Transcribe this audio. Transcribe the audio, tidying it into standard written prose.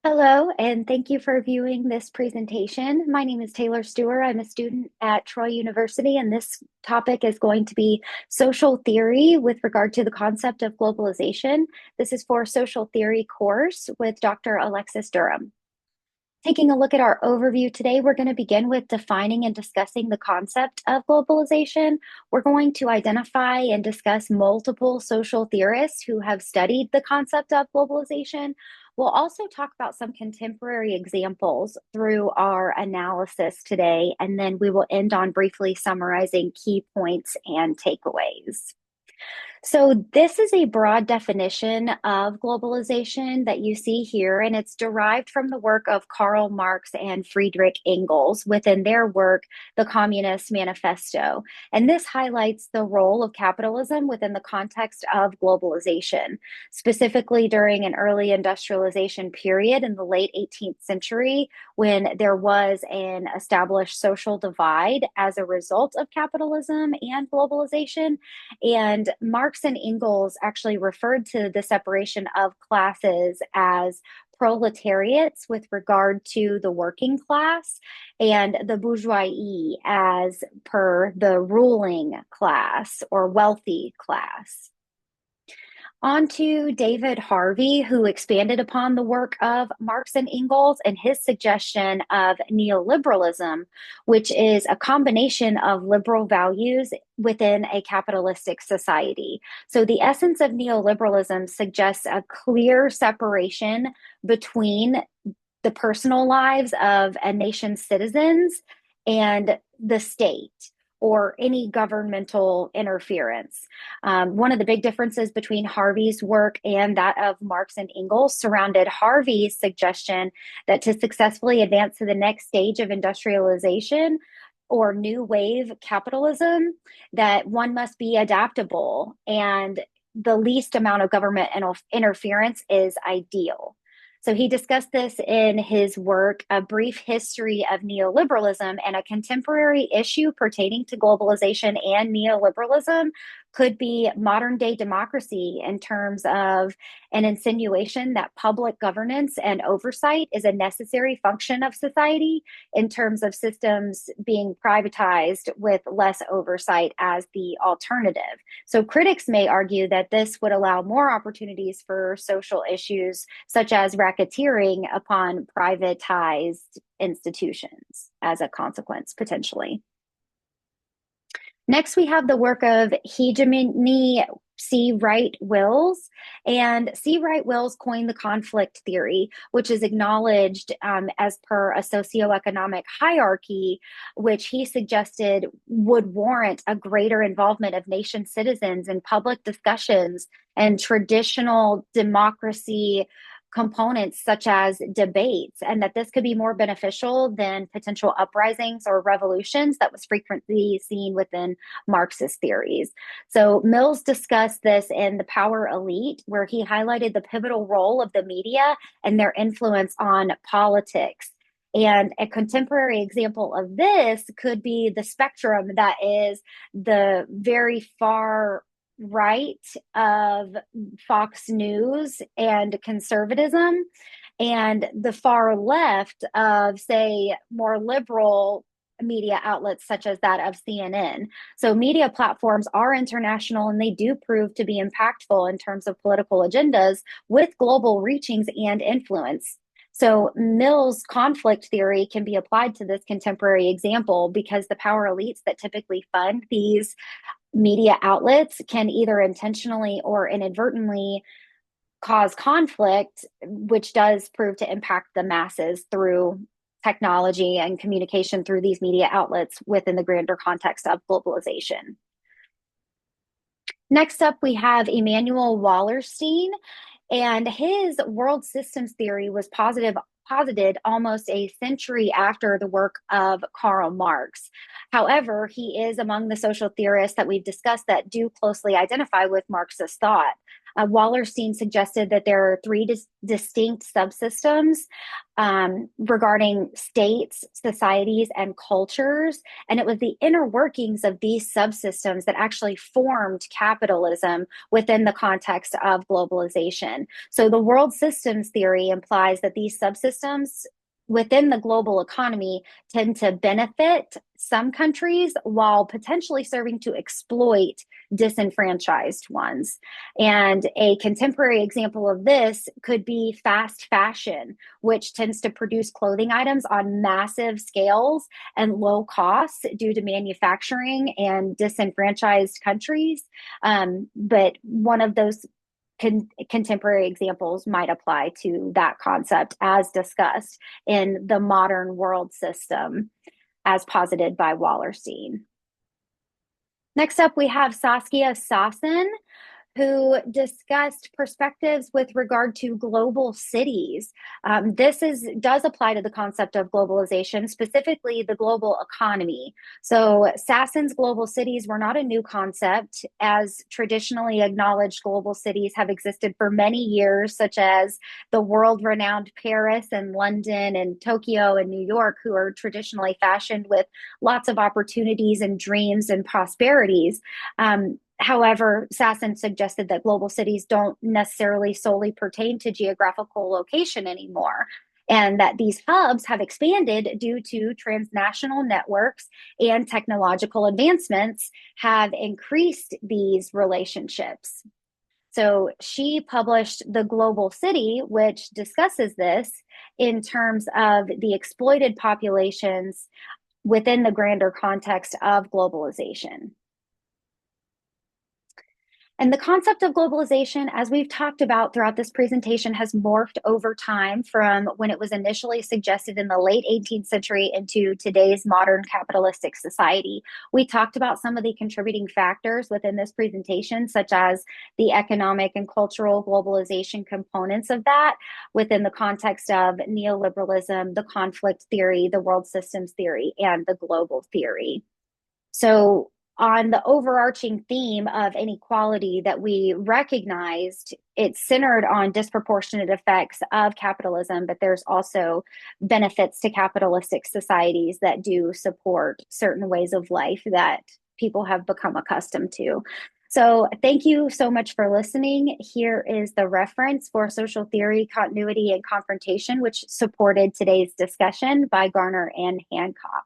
Hello, and thank you for viewing this presentation. My name is Taylor Steurer. I'm a student at Troy University, and this topic is going to be social theory with regard to the concept of globalization. This is for a social theory course with Dr. Alexis Durham. Taking a look at our overview today, we're going to begin with defining and discussing the concept of globalization. We're going to identify and discuss multiple social theorists who have studied the concept of globalization. We'll also talk about some contemporary examples through our analysis today, and then we will end on briefly summarizing key points and takeaways. So, this is a broad definition of globalization that you see here, and it's derived from the work of Karl Marx and Friedrich Engels within their work, The Communist Manifesto. And this highlights the role of capitalism within the context of globalization, specifically during an early industrialization period in the late 18th century, when there was an established social divide as a result of capitalism and globalization. And Marx and Engels actually referred to the separation of classes as proletariats with regard to the working class and the bourgeoisie as per the ruling class or wealthy class. On to David Harvey, who expanded upon the work of Marx and Engels and his suggestion of neoliberalism, which is a combination of liberal values within a capitalistic society. So, the essence of neoliberalism suggests a clear separation between the personal lives of a nation's citizens and the state or any governmental interference. One of the big differences between Harvey's work and that of Marx and Engels surrounded Harvey's suggestion that to successfully advance to the next stage of industrialization or new wave capitalism, that one must be adaptable and the least amount of government interference is ideal. So he discussed this in his work, A Brief History of Neoliberalism, and a contemporary issue pertaining to globalization and neoliberalism could be modern day democracy in terms of an insinuation that public governance and oversight is a necessary function of society in terms of systems being privatized with less oversight as the alternative. So critics may argue that this would allow more opportunities for social issues such as racketeering upon privatized institutions as a consequence, potentially. Next, we have the work of Hegemony C. Wright Wills. And C. Wright Wills coined the conflict theory, which is acknowledged as per a socioeconomic hierarchy, which he suggested would warrant a greater involvement of nation citizens in public discussions and traditional democracy components such as debates, and that this could be more beneficial than potential uprisings or revolutions that was frequently seen within Marxist theories. So Mills discussed this in The Power Elite, where he highlighted the pivotal role of the media and their influence on politics. And a contemporary example of this could be the spectrum that is the very far right of Fox News and conservatism, and the far left of, say, more liberal media outlets such as that of CNN. So media platforms are international and they do prove to be impactful in terms of political agendas with global reachings and influence. So Mill's conflict theory can be applied to this contemporary example because the power elites that typically fund these media outlets can either intentionally or inadvertently cause conflict, which does prove to impact the masses through technology and communication through these media outlets within the grander context of globalization. Next up, we have Emanuel Wallerstein, and his world systems theory was posited almost a century after the work of Karl Marx. However, he is among the social theorists that we've discussed that do closely identify with Marxist thought. Wallerstein suggested that there are three distinct subsystems regarding states, societies, and cultures. And it was the inner workings of these subsystems that actually formed capitalism within the context of globalization. So the world systems theory implies that these subsystems within the global economy tend to benefit some countries while potentially serving to exploit disenfranchised ones. And a contemporary example of this could be fast fashion, which tends to produce clothing items on massive scales and low costs due to manufacturing and disenfranchised countries. But one of those contemporary examples might apply to that concept as discussed in the modern world system as posited by Wallerstein. Next up, we have Saskia Sassen, who discussed perspectives with regard to global cities. This does apply to the concept of globalization, specifically the global economy. So Sassen's global cities were not a new concept, as traditionally acknowledged global cities have existed for many years, such as the world-renowned Paris and London and Tokyo and New York, who are traditionally fashioned with lots of opportunities and dreams and prosperities. However, Sassen suggested that global cities don't necessarily solely pertain to geographical location anymore, and that these hubs have expanded due to transnational networks and technological advancements have increased these relationships. So she published The Global City, which discusses this in terms of the exploited populations within the grander context of globalization. And the concept of globalization, as we've talked about throughout this presentation, has morphed over time from when it was initially suggested in the late 18th century into today's modern capitalistic society. We talked about some of the contributing factors within this presentation, such as the economic and cultural globalization components of that within the context of neoliberalism, the conflict theory, the world systems theory, and the global theory. So on the overarching theme of inequality that we recognized, it's centered on disproportionate effects of capitalism, but there's also benefits to capitalistic societies that do support certain ways of life that people have become accustomed to. So thank you so much for listening. Here is the reference for Social Theory, Continuity, and Confrontation, which supported today's discussion by Garner and Hancock.